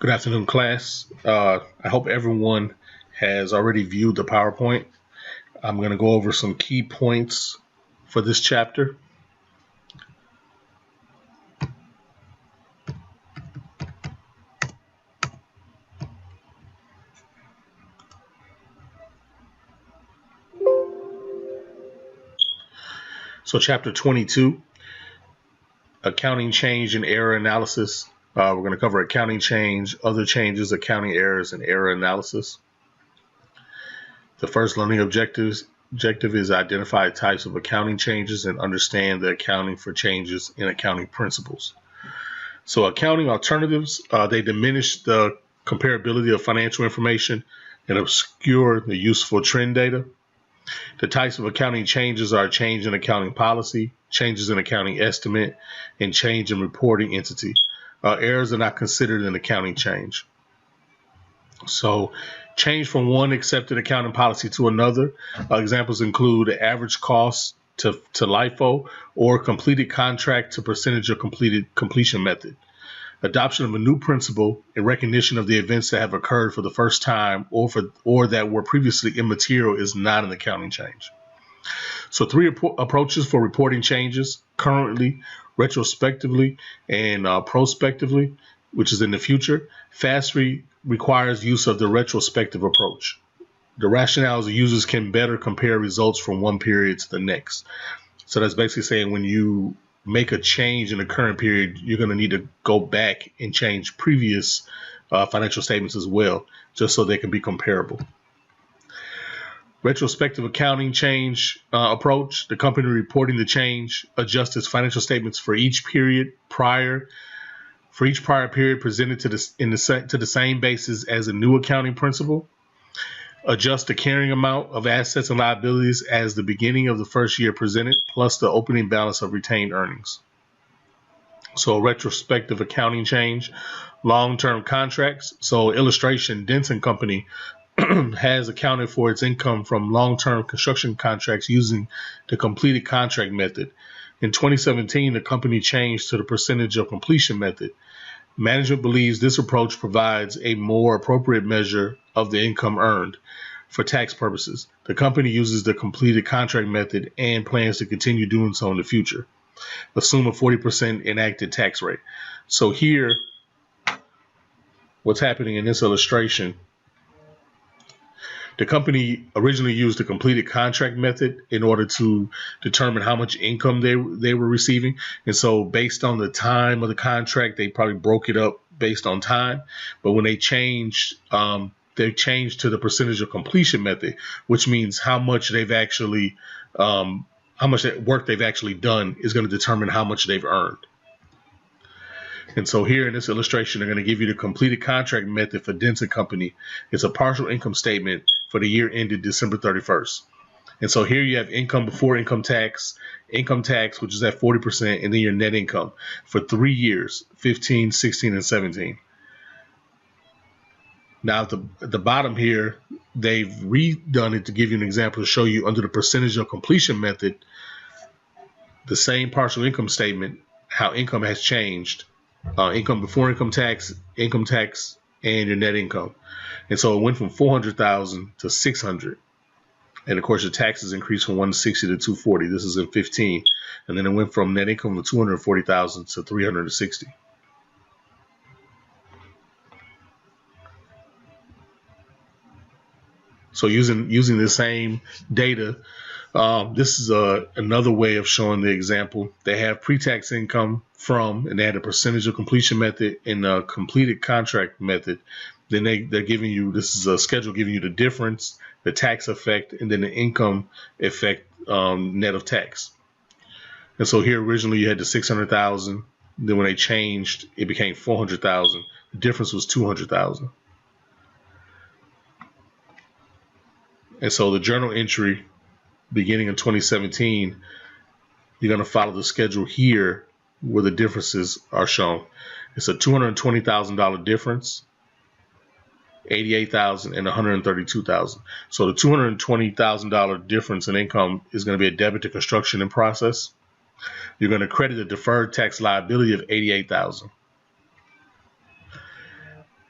Good afternoon, class. I hope everyone has already viewed the PowerPoint. I'm going to go over some key points for this chapter. So chapter 22, accounting change and error analysis. We're going to cover accounting change, other changes, accounting errors, and error analysis. The first learning objective is identify types of accounting changes and understand the accounting for changes in accounting principles. So accounting alternatives, they diminish the comparability of financial information and obscure the useful trend data. The types of accounting changes are change in accounting policy, changes in accounting estimate, and change in reporting entity. Errors are not considered an accounting change. So change from one accepted accounting policy to another. Examples include average cost to LIFO or completed contract to percentage of completion method. Adoption of a new principle and recognition of the events that have occurred for the first time or that were previously immaterial is not an accounting change. So three approaches for reporting changes: currently, retrospectively, and prospectively, which is in the future. FAST requires use of the retrospective approach. The rationale is the users can better compare results from one period to the next. So that's basically saying when you make a change in the current period, you're going to need to go back and change previous financial statements as well, just so they can be comparable. Retrospective accounting change approach: the company reporting the change adjusts its financial statements for each period prior period presented to the same basis as a new accounting principle. Adjust the carrying amount of assets and liabilities as the beginning of the first year presented, plus the opening balance of retained earnings. So retrospective accounting change, long-term contracts. So illustration, Denson Company has accounted for its income from long-term construction contracts using the completed contract method. In 2017, the company changed to the percentage of completion method. Management believes this approach provides a more appropriate measure of the income earned. For tax purposes, the company uses the completed contract method and plans to continue doing so in the future. Assume a 40% enacted tax rate. So here, what's happening in this illustration, the company originally used the completed contract method in order to determine how much income they were receiving. And so based on the time of the contract, they probably broke it up based on time. But when they changed to the percentage of completion method, which means how much they've actually, how much work they've actually done is going to determine how much they've earned. And so here in this illustration, they're going to give you the completed contract method for Denson Company. It's a partial income statement for the year ended December 31st. And so here you have income before income tax, which is at 40%, and then your net income for 3 years, 15, 16, and 17. Now at the bottom here, they've redone it to give you an example to show you under the percentage of completion method, the same partial income statement, how income has changed. Income before income tax, and your net income. And so it went from 400,000 to 600. And of course, your taxes increased from 160 to 240. This is in 15. And then it went from net income of 240,000 to 360. So using the same data, this is another way of showing the example. They have pre-tax income from, and they had a percentage of completion method and a completed contract method. Then they're giving you, this is a schedule giving you the difference, the tax effect, and then the income effect net of tax. And so here originally you had the 600,000. Then when they changed, it became 400,000. The difference was 200,000. And so the journal entry beginning in 2017, you're going to follow the schedule here where the differences are shown. It's a $220,000 difference, 88,000 and 132,000. So the $220,000 difference in income is going to be a debit to construction in process. You're going to credit a deferred tax liability of 88,000.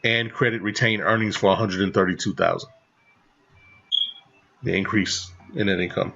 and credit retained earnings for $132,000. The increase in net income.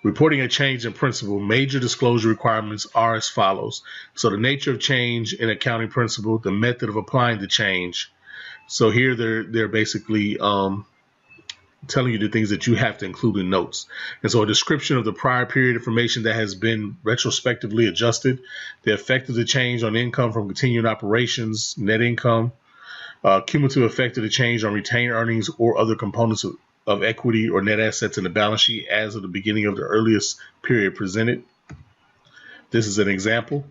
Reporting a change in principle, major disclosure requirements are as follows. So the nature of change in accounting principle, the method of applying the change. So here they're basically telling you the things that you have to include in notes. And so a description of the prior period information that has been retrospectively adjusted, the effect of the change on income from continuing operations, net income, cumulative effect of the change on retained earnings or other components of equity or net assets in the balance sheet as of the beginning of the earliest period presented. This is an example.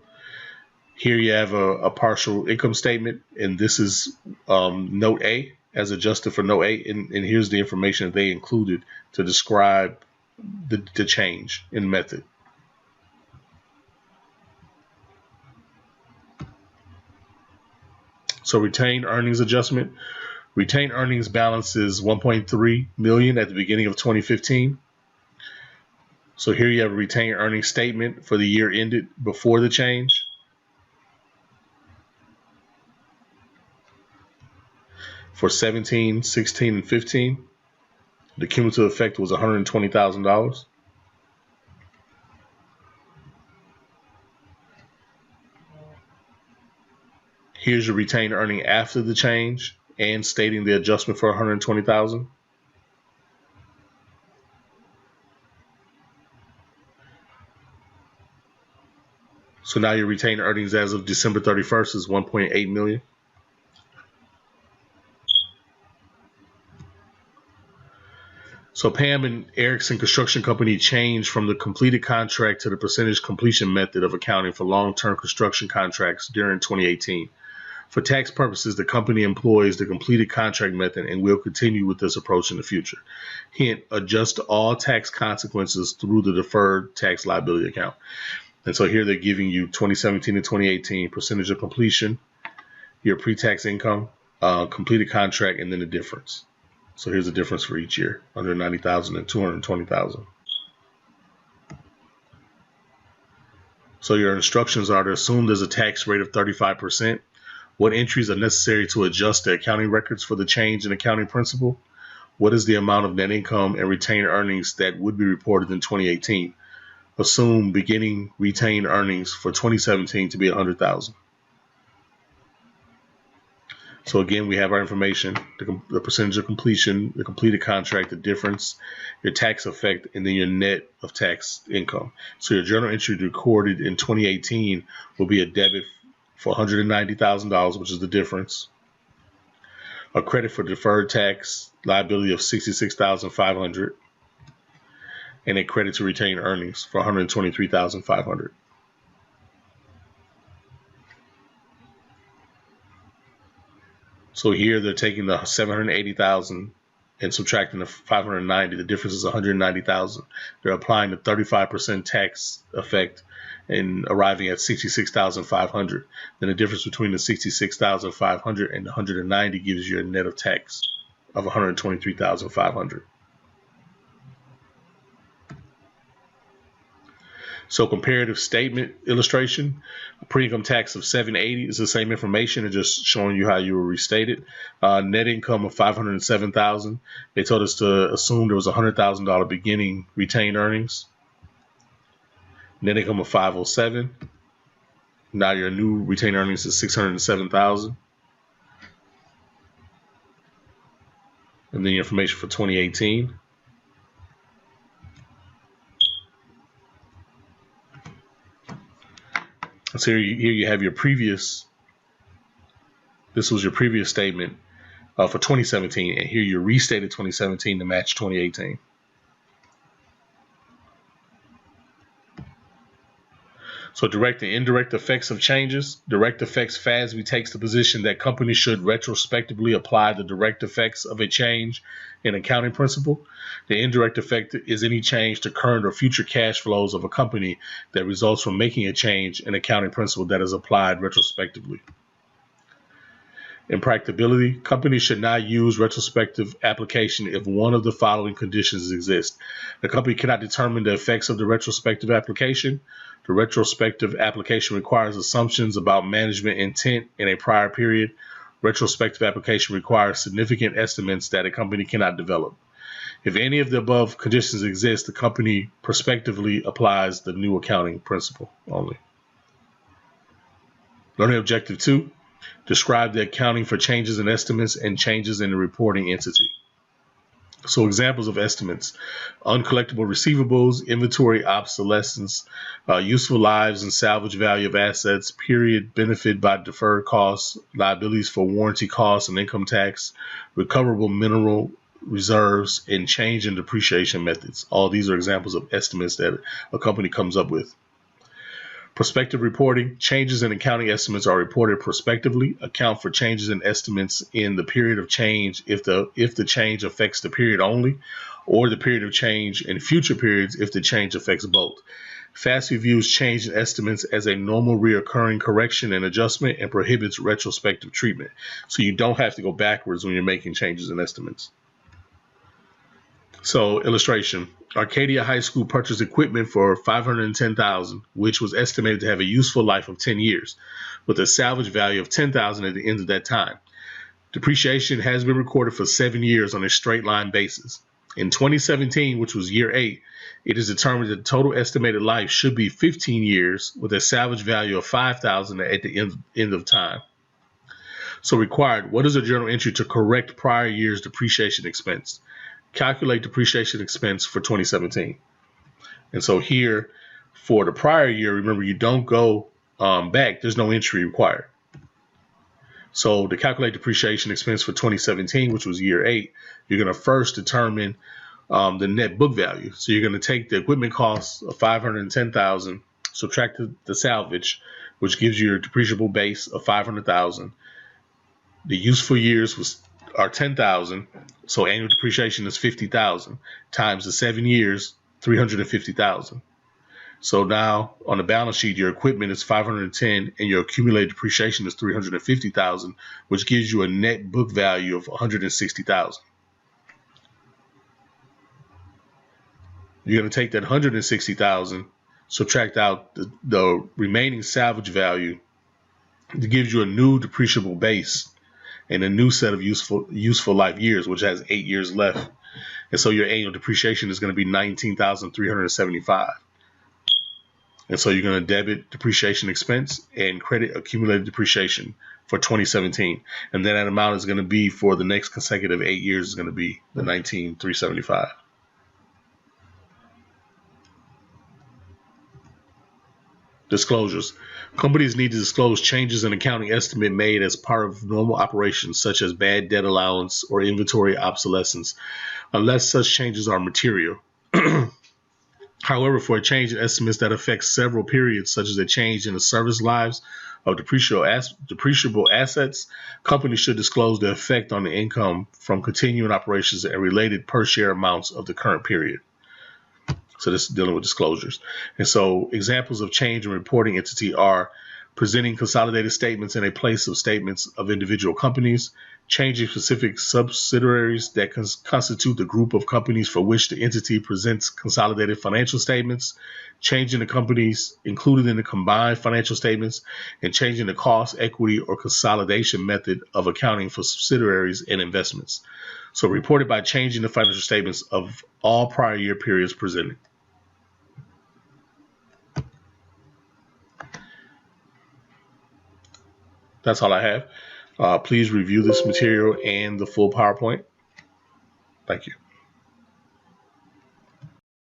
Here you have a partial income statement, and this is Note A as adjusted for Note A, and here's the information that they included to describe the change in method. So retained earnings adjustment. Retained earnings balance is $1.3 million at the beginning of 2015. So here you have a retained earnings statement for the year ended before the change. For 17, 16, and 15, the cumulative effect was $120,000. Here's your retained earning after the change and stating the adjustment for $120,000. So now your retained earnings as of December 31st is $1.8 million. So Pam and Erickson Construction Company changed from the completed contract to the percentage completion method of accounting for long-term construction contracts during 2018. For tax purposes, the company employs the completed contract method and will continue with this approach in the future. Hint, adjust all tax consequences through the deferred tax liability account. And so here they're giving you 2017 to 2018 percentage of completion, your pre-tax income, completed contract, and then the difference. So here's the difference for each year, $190,000 and $220,000. So your instructions are to assume there's a tax rate of 35%. What entries are necessary to adjust the accounting records for the change in accounting principle? What is the amount of net income and retained earnings that would be reported in 2018? Assume beginning retained earnings for 2017 to be $100,000. So again, we have our information, the percentage of completion, the completed contract, the difference, your tax effect, and then your net of tax income. So your journal entry recorded in 2018 will be a debit for $190,000, which is the difference. A credit for deferred tax liability of $66,500, and a credit to retained earnings for $123,500. So here they're taking the $780,000 and subtracting the $590. The difference is $190,000. They're applying the 35% tax effect and arriving at $66,500. Then the difference between the $66,500 and the $190 gives you a net of tax of $123,500. So comparative statement illustration, a pre-income tax of $780 is the same information and just showing you how you were restated. Net income of $507,000. They told us to assume there was $100,000 beginning retained earnings. Net income of $507,000. Now your new retained earnings is $607,000. And then the information for 2018. So here you have your previous, this was your previous statement for 2017, and here you restated 2017 to match 2018. So direct and indirect effects of changes. Direct effects, FASB takes the position that companies should retrospectively apply the direct effects of a change in accounting principle. The indirect effect is any change to current or future cash flows of a company that results from making a change in accounting principle that is applied retrospectively. Impracticability. Companies should not use retrospective application if one of the following conditions exist. The company cannot determine the effects of the retrospective application. The retrospective application requires assumptions about management intent in a prior period. Retrospective application requires significant estimates that a company cannot develop. If any of the above conditions exist, the company prospectively applies the new accounting principle only. Learning objective 2. Describe the accounting for changes in estimates and changes in the reporting entity. So examples of estimates: uncollectible receivables, inventory obsolescence, useful lives and salvage value of assets, period benefit by deferred costs, liabilities for warranty costs and income tax, recoverable mineral reserves, and change in depreciation methods. All these are examples of estimates that a company comes up with. Prospective reporting. Changes in accounting estimates are reported prospectively. Account for changes in estimates in the period of change if the change affects the period only, or the period of change in future periods if the change affects both. FASB views change in estimates as a normal reoccurring correction and adjustment and prohibits retrospective treatment. So you don't have to go backwards when you're making changes in estimates. So illustration. Arcadia High School purchased equipment for $510,000, which was estimated to have a useful life of 10 years, with a salvage value of $10,000 at the end of that time. Depreciation has been recorded for 7 years on a straight line basis. In 2017, which was year 8, it is determined that the total estimated life should be 15 years with a salvage value of $5,000 at the end of time. So required, what is a journal entry to correct prior year's depreciation expense? Calculate depreciation expense for 2017. And so here for the prior year, remember you don't go back, there's no entry required. So to calculate depreciation expense for 2017, which was year 8, you're going to first determine the net book value. So you're going to take the equipment costs of $510,000, subtract the salvage, which gives you your depreciable base of $500,000. The useful years are 10,000, so annual depreciation is 50,000 times the 7 years, 350,000. So now on the balance sheet, your equipment is 510 and your accumulated depreciation is 350,000, which gives you a net book value of 160,000. You're going to take that 160,000, subtract out the remaining salvage value. It gives you a new depreciable base and a new set of useful life years, which has 8 years left. And so your annual depreciation is going to be $19,375. And so you're going to debit depreciation expense and credit accumulated depreciation for 2017. And then that amount is going to be for the next consecutive 8 years is going to be the $19,375. Disclosures. Companies need to disclose changes in accounting estimate made as part of normal operations, such as bad debt allowance or inventory obsolescence, unless such changes are material. However, for a change in estimates that affects several periods, such as a change in the service lives of depreciable assets, companies should disclose the effect on the income from continuing operations and related per share amounts of the current period. So this is dealing with disclosures. And so examples of change in reporting entity are presenting consolidated statements in a place of statements of individual companies, changing specific subsidiaries that constitute the group of companies for which the entity presents consolidated financial statements, changing the companies included in the combined financial statements, and changing the cost, equity, or consolidation method of accounting for subsidiaries and investments. So reported by changing the financial statements of all prior year periods presented. That's all I have. Please review this material and the full PowerPoint. Thank you.